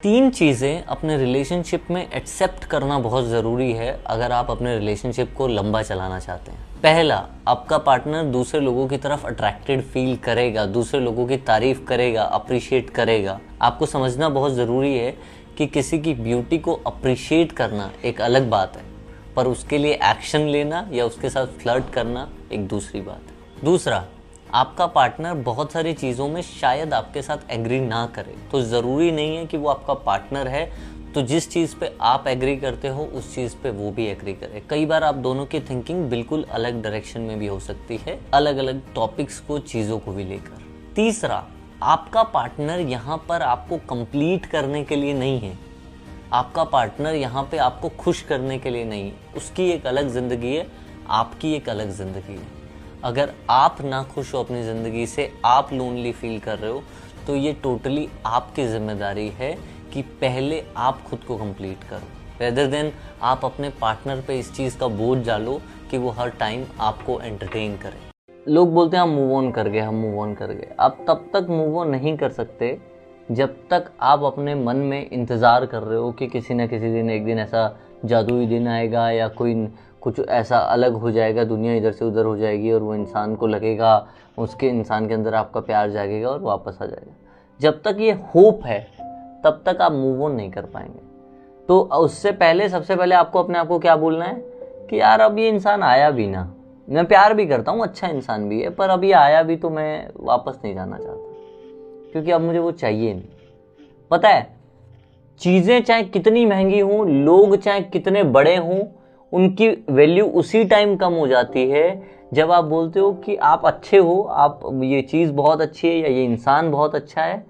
तीन चीज़ें अपने रिलेशनशिप में एक्सेप्ट करना बहुत ज़रूरी है अगर आप अपने रिलेशनशिप को लंबा चलाना चाहते हैं। पहला, आपका पार्टनर दूसरे लोगों की तरफ अट्रैक्टेड फील करेगा, दूसरे लोगों की तारीफ करेगा, अप्रिशिएट करेगा। आपको समझना बहुत ज़रूरी है कि किसी की ब्यूटी को अप्रिशिएट करना एक अलग बात है, पर उसके लिए एक्शन लेना या उसके साथ फ्लर्ट करना एक दूसरी बात है। दूसरा, आपका पार्टनर बहुत सारी चीज़ों में शायद आपके साथ एग्री ना करे, तो ज़रूरी नहीं है कि वो आपका पार्टनर है तो जिस चीज़ पे आप एग्री करते हो उस चीज़ पे वो भी एग्री करे। कई बार आप दोनों की थिंकिंग बिल्कुल अलग डायरेक्शन में भी हो सकती है, अलग अलग टॉपिक्स को, चीज़ों को भी लेकर। तीसरा, आपका पार्टनर यहाँ पर आपको कंप्लीट करने के लिए नहीं है, आपका पार्टनर यहाँ पे आपको खुश करने के लिए नहीं है। उसकी एक अलग ज़िंदगी है, आपकी एक अलग ज़िंदगी है। अगर आप ना खुश हो अपनी ज़िंदगी से, आप लोनली फील कर रहे हो, तो ये टोटली आपकी जिम्मेदारी है कि पहले आप खुद को कंप्लीट करो, रेदर देन आप अपने पार्टनर पे इस चीज़ का बोझ डालो कि वो हर टाइम आपको एंटरटेन करे। लोग बोलते हैं हम मूव ऑन कर गए, हम मूव ऑन कर गए। आप तब तक मूव ऑन नहीं कर सकते जब तक आप अपने मन में इंतज़ार कर रहे हो कि किसी न किसी दिन, एक दिन ऐसा जादुई दिन आएगा या कुछ ऐसा अलग हो जाएगा, दुनिया इधर से उधर हो जाएगी और वो इंसान को लगेगा, उसके इंसान के अंदर आपका प्यार जागेगा और वापस आ जाएगा। जब तक ये होप है तब तक आप मूव ऑन नहीं कर पाएंगे। तो उससे पहले, सबसे पहले आपको अपने आप को क्या बोलना है कि यार अब ये इंसान आया भी ना, मैं प्यार भी करता हूँ, अच्छा इंसान भी है, पर अभी आया भी तो मैं वापस नहीं जाना चाहता, क्योंकि अब मुझे वो चाहिए नहीं। पता है, चीज़ें चाहे कितनी महंगी हों, लोग चाहे कितने बड़े हों, उनकी वैल्यू उसी टाइम कम हो जाती है जब आप बोलते हो कि आप अच्छे हो, आप ये चीज़ बहुत अच्छी है या ये इंसान बहुत अच्छा है,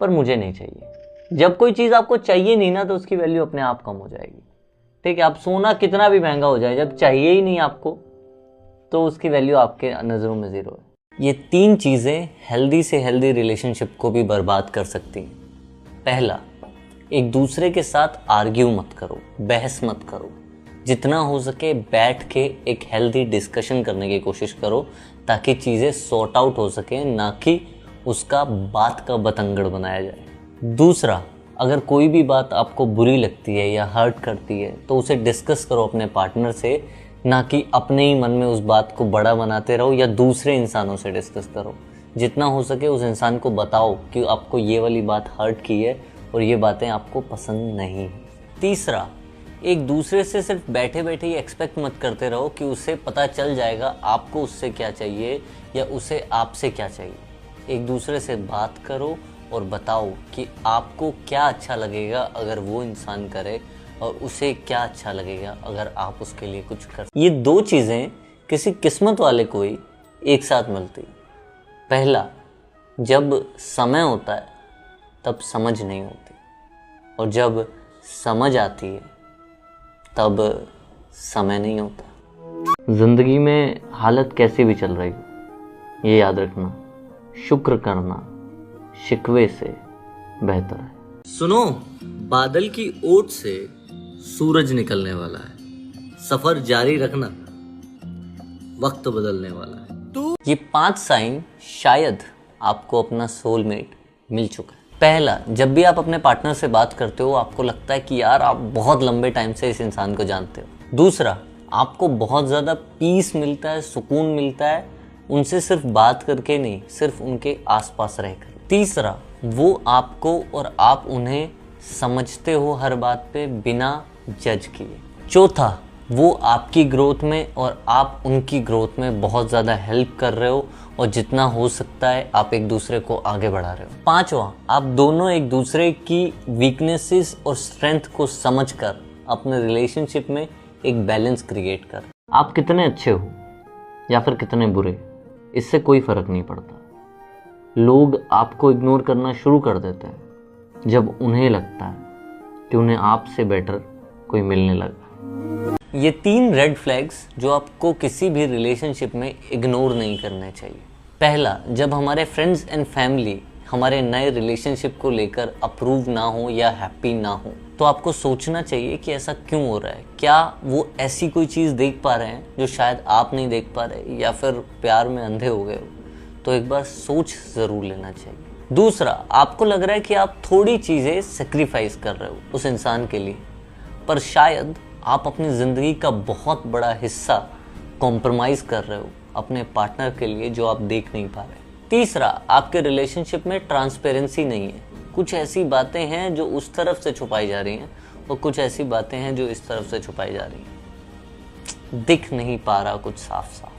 पर मुझे नहीं चाहिए। जब कोई चीज़ आपको चाहिए नहीं ना, तो उसकी वैल्यू अपने आप कम हो जाएगी। ठीक है, आप सोना कितना भी महंगा हो जाए, जब चाहिए ही नहीं आपको, तो उसकी वैल्यू आपके नज़रों में ज़ीरो है। ये तीन चीज़ें हेल्दी से हेल्दी रिलेशनशिप को भी बर्बाद कर सकती हैं। पहला, एक दूसरे के साथ आर्ग्यू मत करो, बहस मत करो। जितना हो सके बैठ के एक हेल्दी डिस्कशन करने की कोशिश करो ताकि चीज़ें सॉर्ट आउट हो सके, ना कि उसका बात का बतंगड़ बनाया जाए। दूसरा, अगर कोई भी बात आपको बुरी लगती है या हर्ट करती है तो उसे डिस्कस करो अपने पार्टनर से, ना कि अपने ही मन में उस बात को बड़ा बनाते रहो या दूसरे इंसानों से डिस्कस करो। जितना हो सके उस इंसान को बताओ कि आपको ये वाली बात हर्ट की है और ये बातें आपको पसंद नहीं। तीसरा, एक दूसरे से सिर्फ बैठे बैठे ही एक्सपेक्ट मत करते रहो कि उसे पता चल जाएगा आपको उससे क्या चाहिए या उसे आपसे क्या चाहिए। एक दूसरे से बात करो और बताओ कि आपको क्या अच्छा लगेगा अगर वो इंसान करे और उसे क्या अच्छा लगेगा अगर आप उसके लिए कुछ कर। ये दो चीज़ें किसी किस्मत वाले को ही एक साथ मिलती। पहला, जब समय होता है तब समझ नहीं होती, और जब समझ आती है तब समय नहीं होता। जिंदगी में हालत कैसी भी चल रही हो, ये याद रखना, शुक्र करना शिकवे से बेहतर है। सुनो, बादल की ओट से सूरज निकलने वाला है, सफर जारी रखना, वक्त बदलने वाला है। ये 5 साइन शायद आपको अपना सोलमेट मिल चुका है। पहला, जब भी आप अपने पार्टनर से बात करते हो आपको लगता है कि यार आप बहुत लंबे टाइम से इस इंसान को जानते हो। दूसरा, आपको बहुत ज़्यादा पीस मिलता है, सुकून मिलता है उनसे सिर्फ बात करके नहीं, सिर्फ उनके आसपास रहकर। तीसरा, वो आपको और आप उन्हें समझते हो हर बात पे बिना जज किए। चौथा, वो आपकी ग्रोथ में और आप उनकी ग्रोथ में बहुत ज़्यादा हेल्प कर रहे हो और जितना हो सकता है आप एक दूसरे को आगे बढ़ा रहे हो। पांचवा, आप दोनों एक दूसरे की वीकनेसेस और स्ट्रेंथ को समझकर अपने रिलेशनशिप में एक बैलेंस क्रिएट कर। आप कितने अच्छे हो या फिर कितने बुरे, इससे कोई फ़र्क नहीं पड़ता। लोग आपको इग्नोर करना शुरू कर देते हैं जब उन्हें लगता है कि उन्हें आपसे बेटर कोई मिलने लगा। ये 3 रेड फ्लैग्स जो आपको किसी भी रिलेशनशिप में इग्नोर नहीं करने चाहिए। पहला, जब हमारे फ्रेंड्स एंड फैमिली हमारे नए रिलेशनशिप को लेकर अप्रूव ना हो या हैप्पी ना हो, तो आपको सोचना चाहिए कि ऐसा क्यों हो रहा है। क्या वो ऐसी कोई चीज़ देख पा रहे हैं जो शायद आप नहीं देख पा रहे, या फिर प्यार में अंधे हो गए हो? तो एक बार सोच ज़रूर लेना चाहिए। दूसरा, आपको लग रहा है कि आप थोड़ी चीज़ें सेक्रीफाइस कर रहे हो उस इंसान के लिए, पर शायद आप अपनी ज़िंदगी का बहुत बड़ा हिस्सा कॉम्प्रोमाइज़ कर रहे हो अपने पार्टनर के लिए, जो आप देख नहीं पा रहे। तीसरा, आपके रिलेशनशिप में ट्रांसपेरेंसी नहीं है। कुछ ऐसी बातें हैं जो उस तरफ से छुपाई जा रही हैं और कुछ ऐसी बातें हैं जो इस तरफ से छुपाई जा रही हैं। दिख नहीं पा रहा कुछ साफ साफ।